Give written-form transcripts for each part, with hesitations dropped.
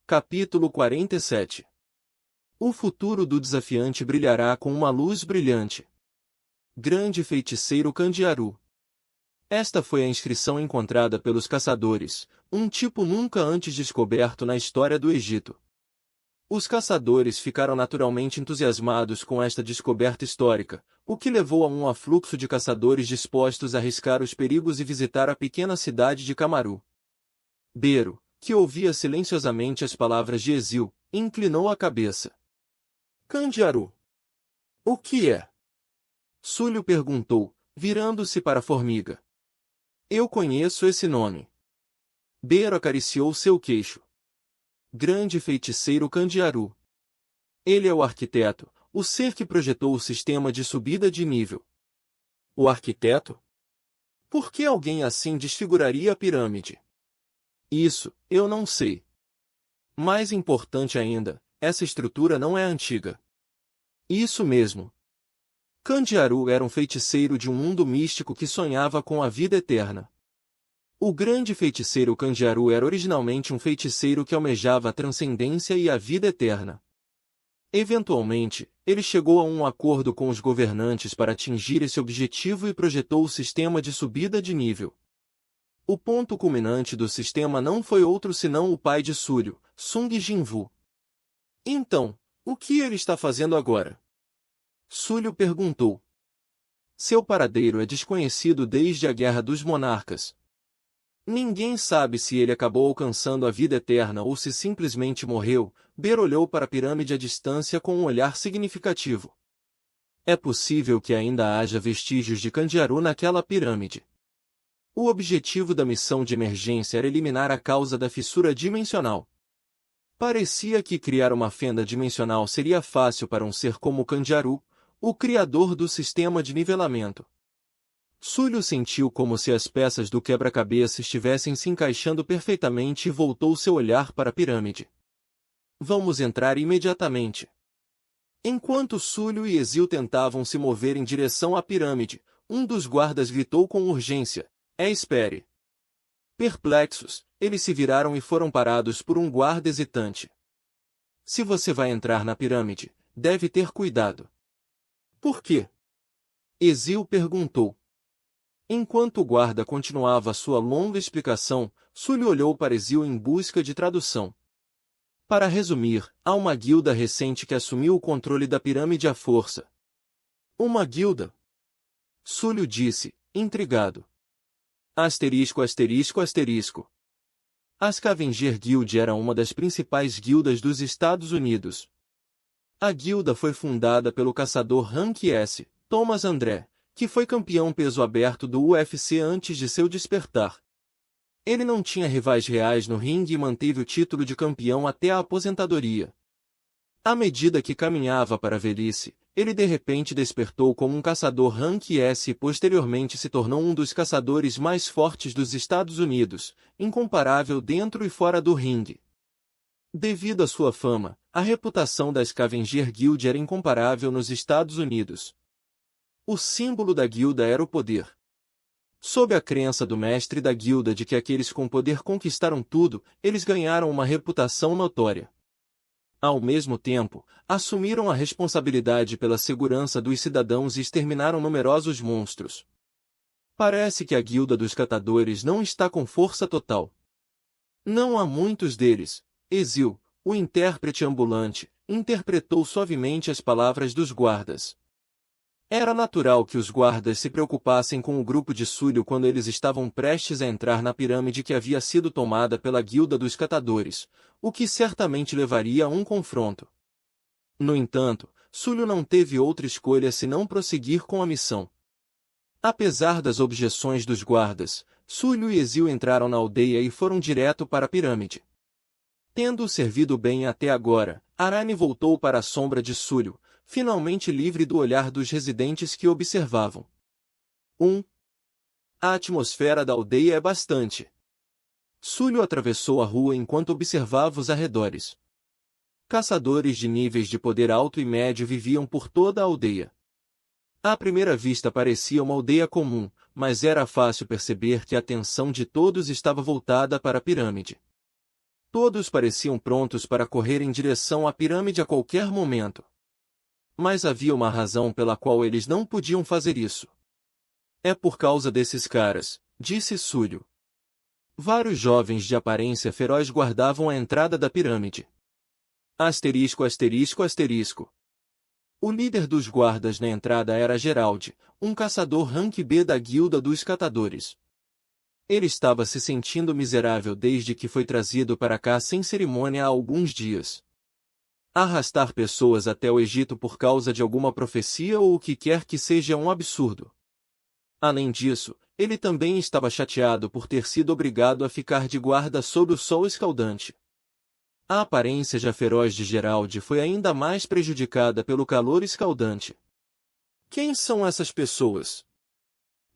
Capítulo 47. O futuro do desafiante brilhará com uma luz brilhante. Grande feiticeiro Candiaru. Esta foi a inscrição encontrada pelos caçadores, um tipo nunca antes descoberto na história do Egito. Os caçadores ficaram naturalmente entusiasmados com esta descoberta histórica, o que levou a um afluxo de caçadores dispostos a arriscar os perigos e visitar a pequena cidade de Camaru. Bero, que ouvia silenciosamente as palavras de Ezil, inclinou a cabeça. Candiaru. O que é? Súlio perguntou, virando-se para a formiga. Eu conheço esse nome. Bero acariciou seu queixo. Grande feiticeiro Candiaru. Ele é o arquiteto, o ser que projetou o sistema de subida de nível. O arquiteto? Por que alguém assim desfiguraria a pirâmide? Isso, eu não sei. Mais importante ainda, essa estrutura não é antiga. Isso mesmo. Candiaru era um feiticeiro de um mundo místico que sonhava com a vida eterna. O grande feiticeiro Candiaru era originalmente um feiticeiro que almejava a transcendência e a vida eterna. Eventualmente, ele chegou a um acordo com os governantes para atingir esse objetivo e projetou o sistema de subida de nível. O ponto culminante do sistema não foi outro senão o pai de Súlio, Sung Jinwu. Então, o que ele está fazendo agora? Súlio perguntou. Seu paradeiro é desconhecido desde a Guerra dos Monarcas. Ninguém sabe se ele acabou alcançando a vida eterna ou se simplesmente morreu. Bero olhou para a pirâmide à distância com um olhar significativo. É possível que ainda haja vestígios de Candiaru naquela pirâmide. O objetivo da missão de emergência era eliminar a causa da fissura dimensional. Parecia que criar uma fenda dimensional seria fácil para um ser como Candiaru, o criador do sistema de nivelamento. Súlio sentiu como se as peças do quebra-cabeça estivessem se encaixando perfeitamente e voltou seu olhar para a pirâmide. Vamos entrar imediatamente. Enquanto Súlio e Ezil tentavam se mover em direção à pirâmide, um dos guardas gritou com urgência. Espere. Perplexos, eles se viraram e foram parados por um guarda hesitante. Se você vai entrar na pirâmide, deve ter cuidado. Por quê? Ezil perguntou. Enquanto o guarda continuava sua longa explicação, Súlio olhou para Ezil em busca de tradução. Para resumir, há uma guilda recente que assumiu o controle da pirâmide à força. Uma guilda? Súlio disse, intrigado. Asterisco, asterisco, asterisco. A Scavenger Guild era uma das principais guildas dos Estados Unidos. A guilda foi fundada pelo caçador Rank S, Thomas André, que foi campeão peso aberto do UFC antes de seu despertar. Ele não tinha rivais reais no ringue e manteve o título de campeão até a aposentadoria. À medida que caminhava para a velhice, ele de repente despertou como um caçador Rank S e posteriormente se tornou um dos caçadores mais fortes dos Estados Unidos, incomparável dentro e fora do ringue. Devido à sua fama, a reputação da Scavenger Guild era incomparável nos Estados Unidos. O símbolo da guilda era o poder. Sob a crença do mestre da guilda de que aqueles com poder conquistaram tudo, eles ganharam uma reputação notória. Ao mesmo tempo, assumiram a responsabilidade pela segurança dos cidadãos e exterminaram numerosos monstros. Parece que a guilda dos catadores não está com força total. Não há muitos deles. Ezil, o intérprete ambulante, interpretou suavemente as palavras dos guardas. Era natural que os guardas se preocupassem com o grupo de Súlio quando eles estavam prestes a entrar na pirâmide que havia sido tomada pela guilda dos catadores, o que certamente levaria a um confronto. No entanto, Súlio não teve outra escolha senão prosseguir com a missão. Apesar das objeções dos guardas, Súlio e Ezil entraram na aldeia e foram direto para a pirâmide. Tendo servido bem até agora, Arane voltou para a sombra de Súlio, finalmente livre do olhar dos residentes que observavam. A atmosfera da aldeia é bastante. Súlio atravessou a rua enquanto observava os arredores. Caçadores de níveis de poder alto e médio viviam por toda a aldeia. À primeira vista parecia uma aldeia comum, mas era fácil perceber que a atenção de todos estava voltada para a pirâmide. Todos pareciam prontos para correr em direção à pirâmide a qualquer momento. Mas havia uma razão pela qual eles não podiam fazer isso. É por causa desses caras, disse Súlio. Vários jovens de aparência feroz guardavam a entrada da pirâmide. Asterisco, asterisco, asterisco. O líder dos guardas na entrada era Gerald, um caçador rank B da guilda dos catadores. Ele estava se sentindo miserável desde que foi trazido para cá sem cerimônia há alguns dias. Arrastar pessoas até o Egito por causa de alguma profecia ou o que quer que seja um absurdo. Além disso, ele também estava chateado por ter sido obrigado a ficar de guarda sob o sol escaldante. A aparência já feroz de Gerald foi ainda mais prejudicada pelo calor escaldante. Quem são essas pessoas?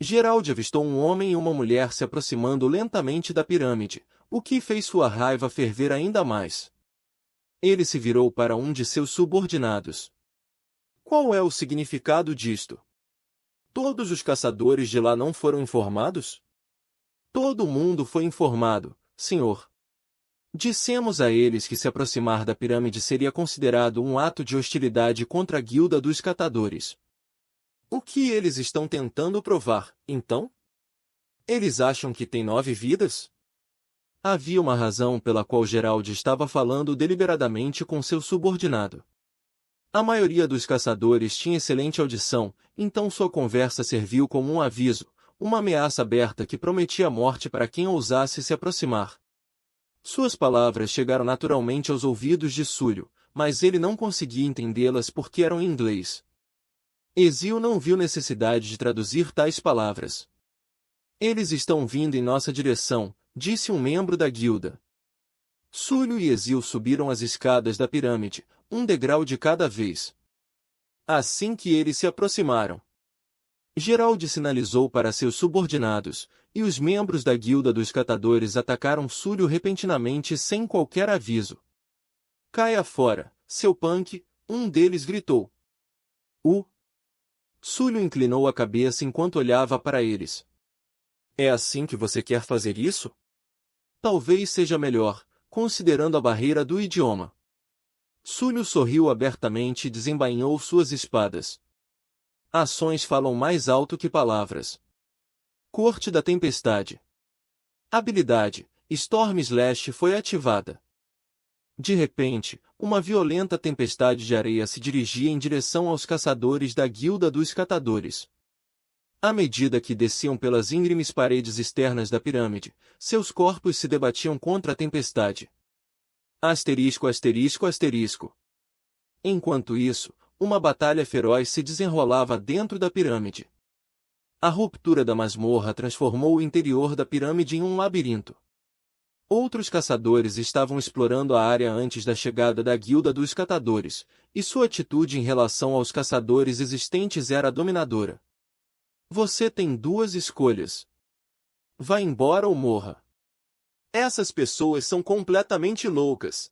Gerald avistou um homem e uma mulher se aproximando lentamente da pirâmide, o que fez sua raiva ferver ainda mais. Ele se virou para um de seus subordinados. Qual é o significado disto? Todos os caçadores de lá não foram informados? Todo mundo foi informado, senhor. Dissemos a eles que se aproximar da pirâmide seria considerado um ato de hostilidade contra a guilda dos catadores. O que eles estão tentando provar, então? Eles acham que têm 9 vidas? Havia uma razão pela qual Gerald estava falando deliberadamente com seu subordinado. A maioria dos caçadores tinha excelente audição, então sua conversa serviu como um aviso, uma ameaça aberta que prometia morte para quem ousasse se aproximar. Suas palavras chegaram naturalmente aos ouvidos de Súlio, mas ele não conseguia entendê-las porque eram em inglês. Ezio não viu necessidade de traduzir tais palavras. Eles estão vindo em nossa direção, disse um membro da guilda. Súlio e Ezio subiram as escadas da pirâmide, um degrau de cada vez. Assim que eles se aproximaram, Gerald sinalizou para seus subordinados, e os membros da guilda dos catadores atacaram Súlio repentinamente sem qualquer aviso. Caia fora, seu punk, um deles gritou. Súlio inclinou a cabeça enquanto olhava para eles. É assim que você quer fazer isso? Talvez seja melhor, considerando a barreira do idioma. Súlio sorriu abertamente e desembainhou suas espadas. Ações falam mais alto que palavras. Corte da Tempestade. Habilidade, Storm Slash foi ativada. De repente, uma violenta tempestade de areia se dirigia em direção aos caçadores da guilda dos catadores. À medida que desciam pelas íngremes paredes externas da pirâmide, seus corpos se debatiam contra a tempestade. Asterisco, asterisco, asterisco. Enquanto isso, uma batalha feroz se desenrolava dentro da pirâmide. A ruptura da masmorra transformou o interior da pirâmide em um labirinto. Outros caçadores estavam explorando a área antes da chegada da guilda dos catadores, e sua atitude em relação aos caçadores existentes era dominadora. Você tem 2 escolhas. Vá embora ou morra. Essas pessoas são completamente loucas.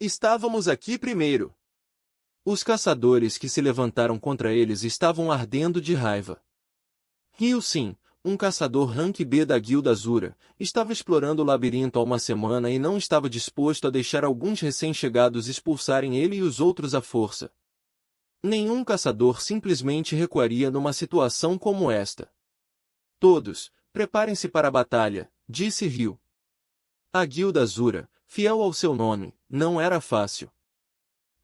Estávamos aqui primeiro. Os caçadores que se levantaram contra eles estavam ardendo de raiva. Sim, um caçador rank B da guilda Azura, estava explorando o labirinto há uma semana e não estava disposto a deixar alguns recém-chegados expulsarem ele e os outros à força. Nenhum caçador simplesmente recuaria numa situação como esta. Todos, preparem-se para a batalha, disse Ryu. A guilda Azura, fiel ao seu nome, não era fácil.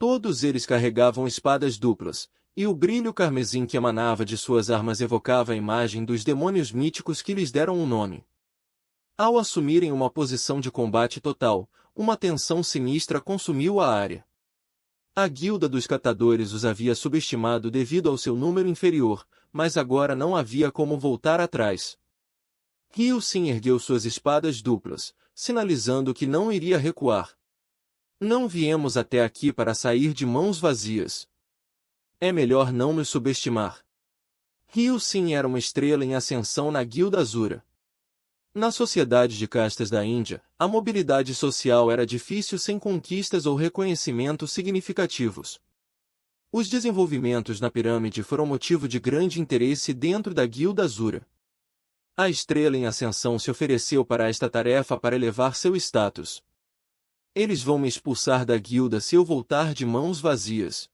Todos eles carregavam espadas duplas, e o brilho carmesim que emanava de suas armas evocava a imagem dos demônios míticos que lhes deram um nome. Ao assumirem uma posição de combate total, uma tensão sinistra consumiu a área. A guilda dos catadores os havia subestimado devido ao seu número inferior, mas agora não havia como voltar atrás. Sim ergueu suas espadas duplas, sinalizando que não iria recuar. Não viemos até aqui para sair de mãos vazias. É melhor não nos subestimar. Sim era uma estrela em ascensão na guilda Azura. Na sociedade de castas da Índia, a mobilidade social era difícil sem conquistas ou reconhecimento significativos. Os desenvolvimentos na pirâmide foram motivo de grande interesse dentro da guilda Azura. A estrela em ascensão se ofereceu para esta tarefa para elevar seu status. Eles vão me expulsar da guilda se eu voltar de mãos vazias.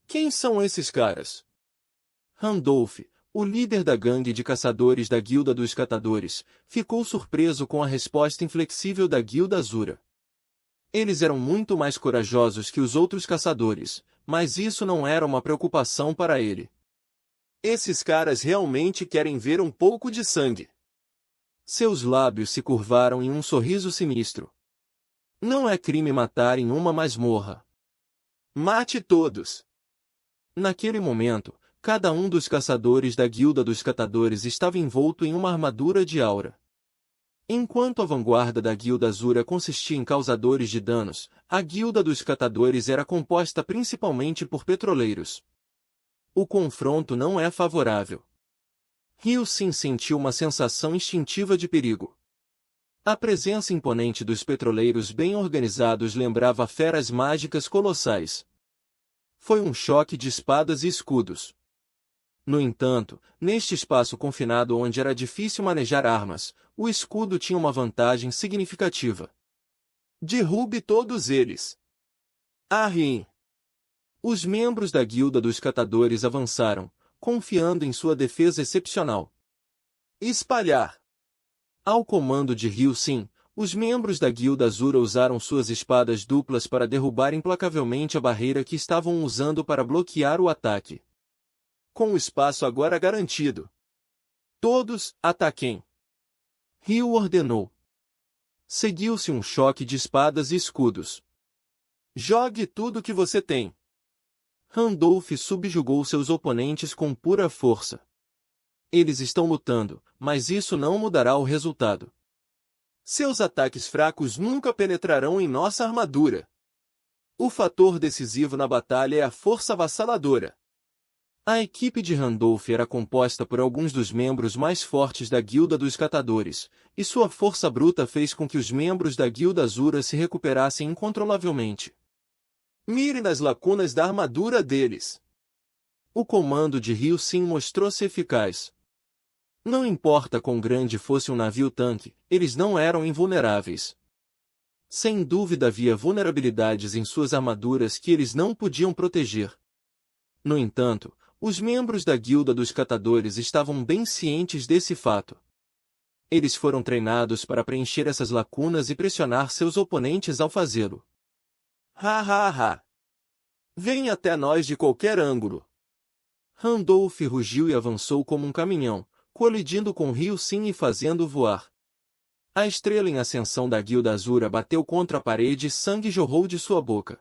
Quem são esses caras? Randolph, o líder da gangue de caçadores da Guilda dos Catadores, ficou surpreso com a resposta inflexível da Guilda Azura. Eles eram muito mais corajosos que os outros caçadores, mas isso não era uma preocupação para ele. Esses caras realmente querem ver um pouco de sangue. Seus lábios se curvaram em um sorriso sinistro. Não é crime matar em uma masmorra. Mate todos! Naquele momento, cada um dos caçadores da Guilda dos Catadores estava envolto em uma armadura de aura. Enquanto a vanguarda da Guilda Azura consistia em causadores de danos, a Guilda dos Catadores era composta principalmente por petroleiros. O confronto não é favorável. Ryu-Sin sentiu uma sensação instintiva de perigo. A presença imponente dos petroleiros bem organizados lembrava feras mágicas colossais. Foi um choque de espadas e escudos. No entanto, neste espaço confinado onde era difícil manejar armas, o escudo tinha uma vantagem significativa. Derrube todos eles! Arriem! Os membros da Guilda dos Catadores avançaram, confiando em sua defesa excepcional. Espalhar! Ao comando de Ryu-Sin, os membros da Guilda Azura usaram suas espadas duplas para derrubar implacavelmente a barreira que estavam usando para bloquear o ataque. Com o espaço agora garantido, todos ataquem! Ryu ordenou. Seguiu-se um choque de espadas e escudos. Jogue tudo que você tem! Randolph subjugou seus oponentes com pura força. Eles estão lutando, mas isso não mudará o resultado. Seus ataques fracos nunca penetrarão em nossa armadura. O fator decisivo na batalha é a força avassaladora. A equipe de Randolph era composta por alguns dos membros mais fortes da Guilda dos Catadores, e sua força bruta fez com que os membros da Guilda Azura se recuperassem incontrolavelmente. Mire nas lacunas da armadura deles! O comando de Ryu-Sin mostrou-se eficaz. Não importa quão grande fosse um navio-tanque, eles não eram invulneráveis. Sem dúvida havia vulnerabilidades em suas armaduras que eles não podiam proteger. No entanto, os membros da Guilda dos Catadores estavam bem cientes desse fato. Eles foram treinados para preencher essas lacunas e pressionar seus oponentes ao fazê-lo. Ha ha ha! Vem até nós de qualquer ângulo! Randolph rugiu e avançou como um caminhão, colidindo com Ryu-Sin e fazendo voar. A estrela em ascensão da Guilda Azura bateu contra a parede e sangue jorrou de sua boca.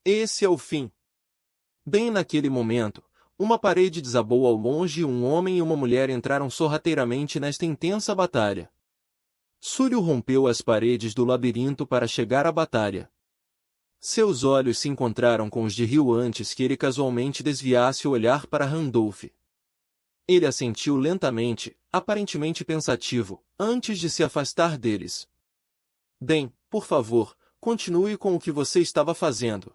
Esse é o fim! Bem naquele momento, uma parede desabou ao longe e um homem e uma mulher entraram sorrateiramente nesta intensa batalha. Suryu rompeu as paredes do labirinto para chegar à batalha. Seus olhos se encontraram com os de Ryu antes que ele casualmente desviasse o olhar para Randolph. Ele assentiu lentamente, aparentemente pensativo, antes de se afastar deles. Bem, por favor, continue com o que você estava fazendo.